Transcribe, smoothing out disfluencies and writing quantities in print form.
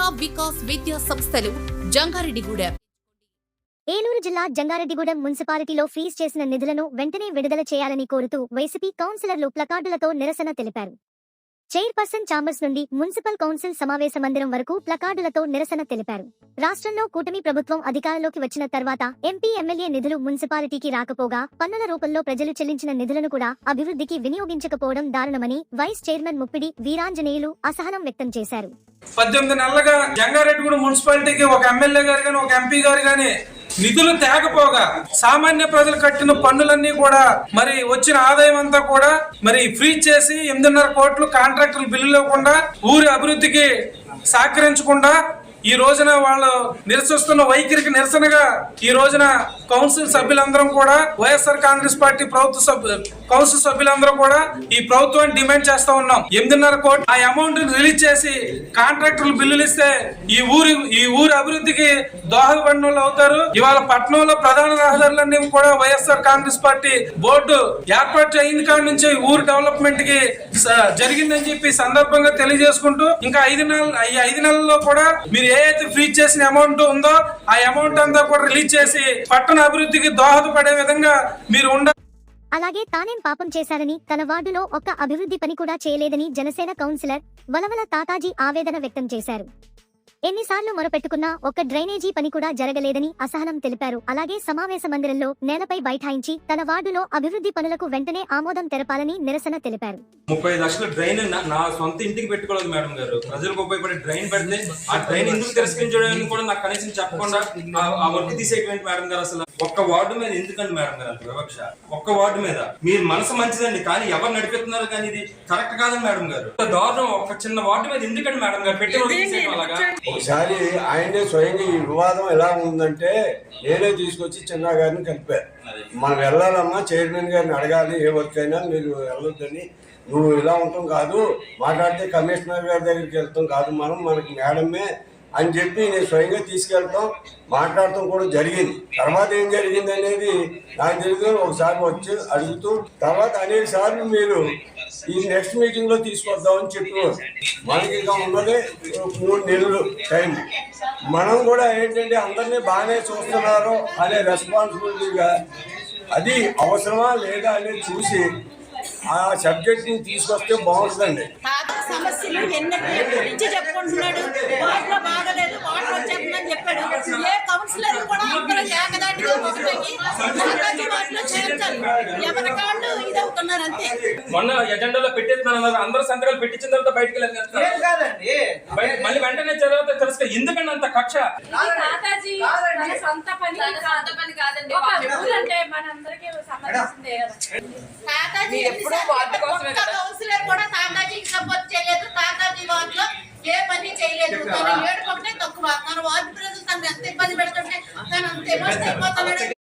విద్యా వికాస్ విద్యా సంస్థలు జంగారెడ్డిగూడెం. ఏలూరు జిల్లా జంగారెడ్డిగూడెం మున్సిపాలిటీలో ఫ్రీజ్ చేసిన నిధులను వెంటనే విడుదల చేయాలని కోరుతూ వైసీపీ కౌన్సిలర్లు ప్లకార్డులతో నిరసన తెలిపారు. చైర్పర్సన్ ఛాంబర్స్ నుండి మున్సిపల్ కౌన్సిల్ సమావేశ మందిరం వరకు ప్లకార్డులతో నిరసన తెలిపారు. రాష్ట్రంలో కూటమి ప్రభుత్వం అధికారంలోకి వచ్చిన తర్వాత ఎంపీ ఎమ్మెల్యే నిధులు మున్సిపాలిటీకి రాకపోగా పన్నుల రూపంలో ప్రజలు చెల్లించిన నిధులను కూడా అభివృద్ధికి వినియోగించకపోవడం దారుణమని వైస్ చైర్మన్ ముప్పిడి వీరాంజనేయులు అసహనం వ్యక్తం చేశారు. 18 నెలలుగా జంగారెడ్డిగూడెం మున్సిపాలిటీకి ఒక ఎమ్మెల్యే గారు గాని ఒక ఎంపీ గారు గాని నిధులు తేకపోగా సామాన్య ప్రజలు కట్టిన పన్నులన్నీ కూడా మరి వచ్చిన ఆదాయం అంతా కూడా మరి ఫ్రీజ్ చేసి 8.5 కోట్లు కాంట్రాక్టులు బిల్లు లేకుండా ఊరి అభివృద్ధికి సహకరించకుండా ఈ రోజున వాళ్ళు నిరసిస్తున్న వైఖరికి నిరసనగా ఈ రోజున కౌన్సిల్ సభ్యులందరం కూడా వైఎస్ఆర్ కాంగ్రెస్ పార్టీ కౌన్సిల్ సభ్యులందరూ కూడా ఈ ప్రభుత్వాన్ని డిమాండ్ చేస్తా ఉన్నాం. 8.5 కోట్లు ఆ అమౌంట్ రిలీజ్ చేసి కాంట్రాక్టర్లు బిల్లులు ఇస్తే ఈ ఊరి అభివృద్ధికి దోహదపడిన వాళ్ళు అవుతారు. ఇవాళ పట్టణంలో ప్రధాన రహదారులన్నీ కూడా వైఎస్ఆర్ కాంగ్రెస్ పార్టీ బోర్డు ఏర్పాటు అయింది కాడి నుంచి ఊరు డెవలప్మెంట్ కి జరిగిందని చెప్పి సందర్భంగా తెలియజేసుకుంటూ ఇంకా 5 నెలల్లో కూడా మీరు ఏదైతే ఫ్రీజ్ చేసిన అమౌంట్ ఉందో ఆ అమౌంట్ అంతా కూడా రిలీజ్ చేసి పట్టణ అభివృద్ధికి దోహదపడే విధంగా మీరు ఉండాలి. అలాగే తానేం పాపం చేశారని తన వార్డులో ఒక్క అభివృద్ధి పని కూడా చేయలేదని జనసేన కౌన్సిలర్ వలవల తాతాజీ ఆవేదన వ్యక్తం చేశారు. ఎన్నిసార్లు మొరపెట్టుకున్నా ఒక్క డ్రైనేజీ పని కూడా జరగలేదని అసహనం తెలిపారు. అలాగే సమావేశ మందిరంలో నేలపై బైఠాయించి తన వార్డులో అభివృద్ధి పనులకు వెంటనే ఆమోదం తెలపాలని నిరసన తెలిపారు. 30 లక్షల డ్రైన్ నా సొంత ఇంటికి పెట్టుకోలేదు మేడం గారు. ప్రజలకు ఉపయోగపడే డ్రైన్ పెడితే ఆ డ్రైన్ ఎందుకు తిరస్కరించడానికి కూడా నాకు కనీసం చెప్పకుండా ఆ వర్క్ తీసేటువంటి మేడం గారు. అసలు ఒక్క వార్డు మీద ఎందుకండి మేడం గారు అంత వివక్ష? ఒక్క వార్డు మీద మీరు మనసు మంచిదండి, కానీ ఎవరు నడిపిస్తున్నారు కానీ ఇది కరెక్ట్ కాదని మేడం గారు. దారుణం. ఒక చిన్న వార్డు మీద ఎందుకండి మేడం గారు పెట్టి అలాగా? ఒకసారి ఆయనే స్వయంగా ఈ వివాదం ఎలా ఉందంటే నేనే తీసుకొచ్చి చిన్న గారిని కలిపారు. మనం వెళ్ళాలమ్మా, చైర్మన్ గారిని అడగాలి, ఏ వర్క్ అయినా మీరు వెళ్ళొద్దని, నువ్వు ఇలా ఉంటాం కాదు, మాట్లాడితే కమిషనర్ గారి దగ్గరికి వెళ్తాం కాదు, మనకి మేడమే అని చెప్పి నేను స్వయంగా తీసుకెళ్తాం మాట్లాడటం కూడా జరిగింది. తర్వాత ఏం జరిగింది అనేది నాకు తెలియదు. ఒకసారి వచ్చి అడుగుతూ తర్వాత అనేక సార్లు మీరు ఈ నెక్స్ట్ మీటింగ్ లో తీసుకొద్దామని చెప్పేవారు. మనకి ఇక ఉన్నదే 3 నెలలు టైం. మనం కూడా ఏంటంటే అందరినీ బాగానే చూస్తున్నారో అనే రెస్పాన్సిబిలిటీగా అది అవసరమా లేదా అనేది చూసి ఆ సబ్జెక్ట్ ని తీసుకొస్తే బాగుంటుందండి. సమస్యలు ఎప్పటి నుంచి చెప్పుకుంటున్నాడు. వాటిలో బాగలేదు, వాటిలో వచ్చేస్తుందని చెప్పాడు. ఏ కౌన్సిలర్ కూడా అందరూ ఏకదాటిగా వాటిలో చేర్చాలి. ఎవరి కాళ్ళు ఇది అవుతున్నారు అంతే. మొన్న ఎజెండాలో పెట్టేస్తున్నారు, అందరూ సంతకాలు పెట్టించిన తర్వాత బయటకు వెళ్ళారు. మళ్ళీ వెంటనే తర్వాత తెలుసు ఎందుకంటే అంత కక్ష. సొంత పని కాదండి, మనందరికీ సంబంధించిందే కదా. కౌన్సిలర్ కూడా తాతాజీకి సపోర్ట్ చేయలేదు. తాతాజీ వార్డులో ఏ పని చేయలేదు. తన 7 ఒకటే తక్కువ. తన వార్డు ప్రజలు తను ఎంత ఇబ్బంది పెడుతుంటే తను అంత ఎమోషన్ అయిపోతున్నాడు.